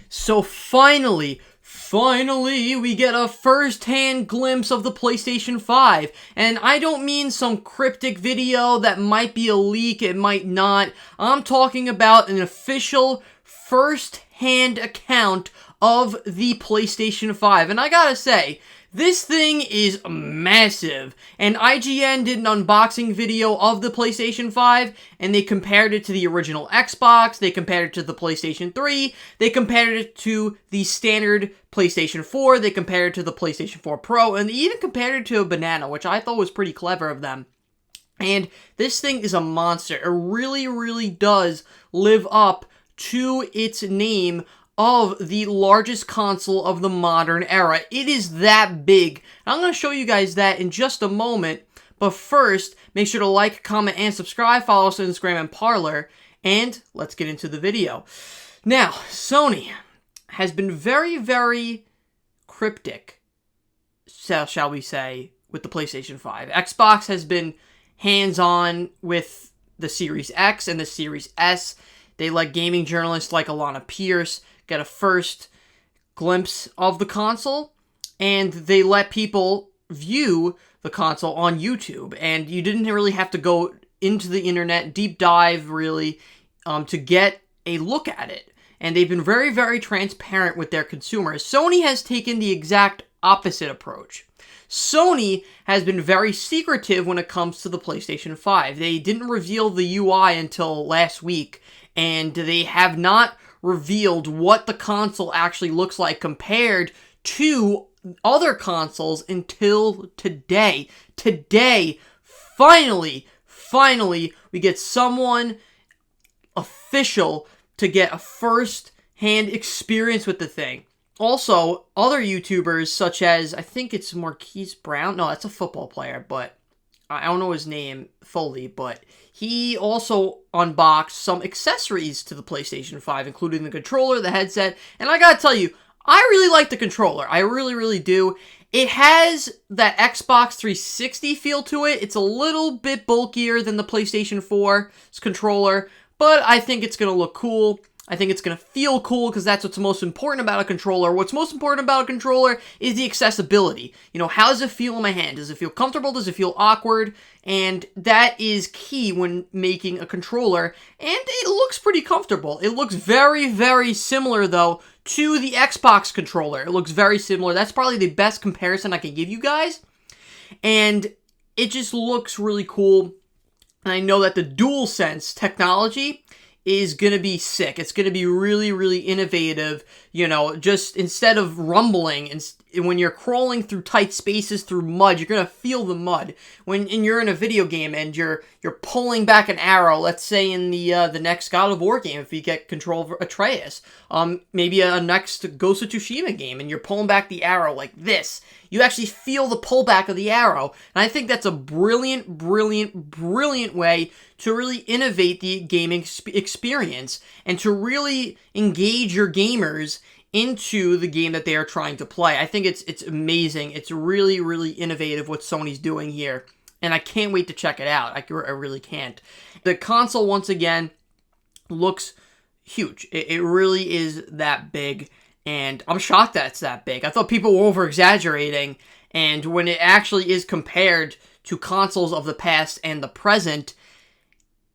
So finally, we get a first-hand glimpse of the PlayStation 5. And I don't mean some cryptic video that might be a leak, it might not. I'm talking about an official first-hand account of the PlayStation 5. And I gotta say, this thing is massive, and IGN did an unboxing video of the PlayStation 5, and they compared it to the original Xbox, they compared it to the PlayStation 3, they compared it to the standard PlayStation 4, they compared it to the PlayStation 4 Pro, and they even compared it to a banana, which I thought was pretty clever of them. And this thing is a monster. It really, really does live up to its name of the largest console of the modern era. It is that big. I'm going to show you guys that in just a moment, but first, make sure to like, comment, and subscribe. Follow us on Instagram and Parler, and let's get into the video. Now, Sony has been very, very cryptic, shall we say, with the PlayStation 5. Xbox has been hands-on with the Series X and the Series S. They let gaming journalists like Alana Pierce get a first glimpse of the console, and they let people view the console on YouTube, and you didn't really have to go into the internet, deep dive really, to get a look at it. And they've been very, very transparent with their consumers. Sony has taken the exact opposite approach. Sony has been very secretive when it comes to the PlayStation 5. They didn't reveal the UI until last week, and they have not revealed what the console actually looks like compared to other consoles until today. Today, finally, we get someone official to get a first-hand experience with the thing. Also, other YouTubers such as, I think it's Marquise Brown. No, that's a football player, but I don't know his name fully, but he also unboxed some accessories to the PlayStation 5, including the controller, the headset, and I gotta tell you, I really like the controller. I really, really do. It has that Xbox 360 feel to it. It's a little bit bulkier than the PlayStation 4's controller, but I think it's gonna look cool. I think it's going to feel cool because that's what's most important about a controller. What's most important about a controller is the accessibility. You know, how does it feel in my hand? Does it feel comfortable? Does it feel awkward? And that is key when making a controller. And it looks pretty comfortable. It looks very, very similar, though, to the Xbox controller. It looks very similar. That's probably the best comparison I can give you guys. And it just looks really cool. And I know that the DualSense technology is going to be sick. It's going to be really, really innovative. You know, just instead of rumbling, and when you're crawling through tight spaces through mud, you're going to feel the mud. When you're in a video game and you're pulling back an arrow, let's say in the next God of War game, if you get control of Atreus, maybe a next Ghost of Tsushima game, and you're pulling back the arrow like this, you actually feel the pullback of the arrow. And I think that's a brilliant, brilliant, brilliant way to really innovate the gaming experience and to really engage your gamers into the game that they are trying to play. I think it's amazing. It's really, really innovative what Sony's doing here. And I can't wait to check it out. I really can't. The console, once again, looks huge. It really is that big. And I'm shocked that it's that big. I thought people were over-exaggerating. And when it actually is compared to consoles of the past and the present,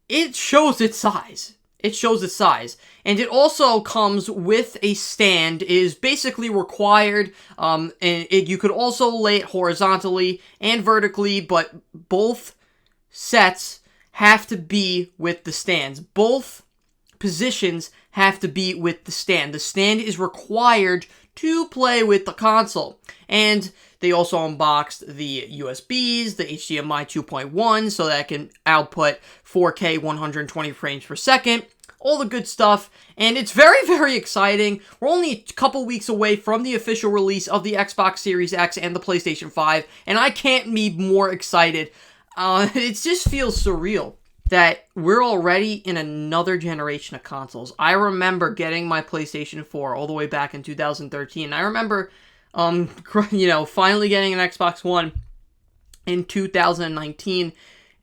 it shows its size. It shows its size. And it also comes with a stand. It is basically required. And you could also lay it horizontally and vertically, but both sets have to be with the stands. Both positions have to be with the stand. The stand is required to play with the console. And they also unboxed the USBs, the HDMI 2.1, so that it can output 4K 120 frames per second. All the good stuff, and it's very, very exciting. We're only a couple weeks away from the official release of the Xbox Series X and the PlayStation 5, and I can't be more excited. It just feels surreal that we're already in another generation of consoles. I remember getting my PlayStation 4 all the way back in 2013. I remember, finally getting an Xbox One in 2019,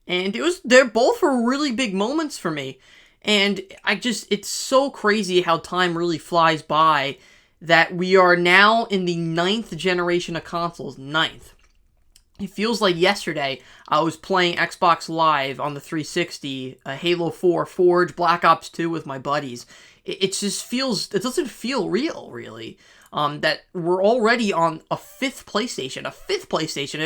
and they're both were really big moments for me. And it's so crazy how time really flies by that we are now in the 9th generation of consoles. 9th. It feels like yesterday I was playing Xbox Live on the 360, Halo 4, Forge, Black Ops 2 with my buddies. It just feels, it doesn't feel real, really. That we're already on a 5th PlayStation. A 5th PlayStation.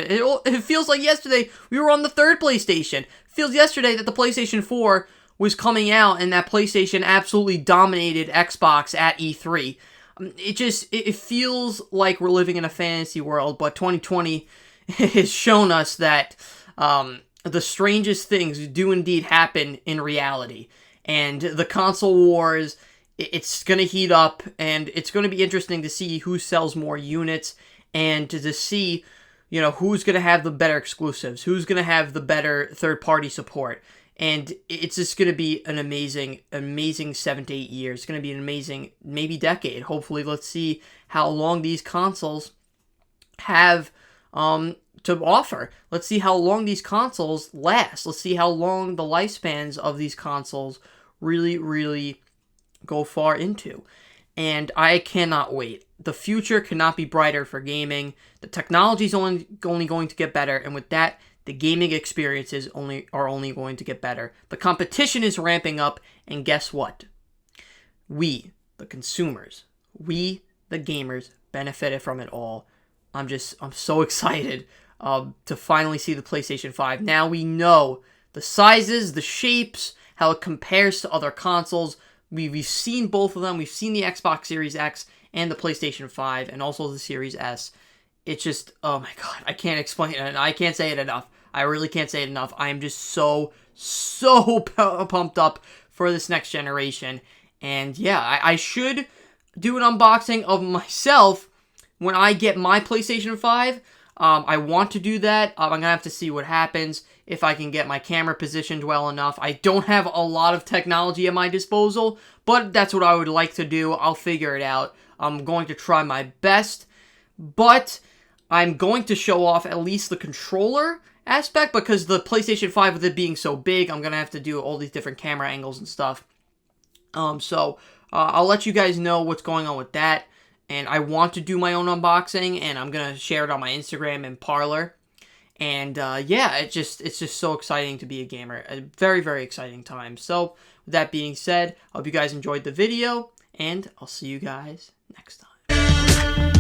It feels like yesterday we were on the 3rd PlayStation. It feels yesterday that the PlayStation 4 was coming out and that PlayStation absolutely dominated Xbox at E3. It feels like we're living in a fantasy world, but 2020 has shown us that the strangest things do indeed happen in reality. And the console wars, it's going to heat up, and it's going to be interesting to see who sells more units, and to see, who's going to have the better exclusives, who's going to have the better third-party support. And it's just going to be an amazing 7 to 8 years. It's going to be an amazing, maybe decade. Hopefully, let's see how long these consoles have to offer. Let's see how long these consoles last. Let's see how long the lifespans of these consoles really, really go far into. And I cannot wait. The future cannot be brighter for gaming. The technology is only going to get better, and with that, the gaming experiences are only going to get better. The competition is ramping up, and guess what? We, the consumers, we, the gamers, benefited from it all. I'm so excited to finally see the PlayStation 5. Now we know the sizes, the shapes, how it compares to other consoles. We've seen both of them. We've seen the Xbox Series X and the PlayStation 5, and also the Series S. It's just, oh my god, I can't explain it, and I can't say it enough. I really can't say it enough. I am just so pumped up for this next generation. And yeah, I should do an unboxing of myself when I get my PlayStation 5. I want to do that. I'm going to have to see what happens, if I can get my camera positioned well enough. I don't have a lot of technology at my disposal, but that's what I would like to do. I'll figure it out. I'm going to try my best, but I'm going to show off at least the controller aspect, because the PlayStation 5, with it being so big, I'm going to have to do all these different camera angles and stuff. So I'll let you guys know what's going on with that. And I want to do my own unboxing, and I'm going to share it on my Instagram and Parler. And yeah, it's just so exciting to be a gamer. A very, very exciting time. So with that being said, I hope you guys enjoyed the video, and I'll see you guys next time.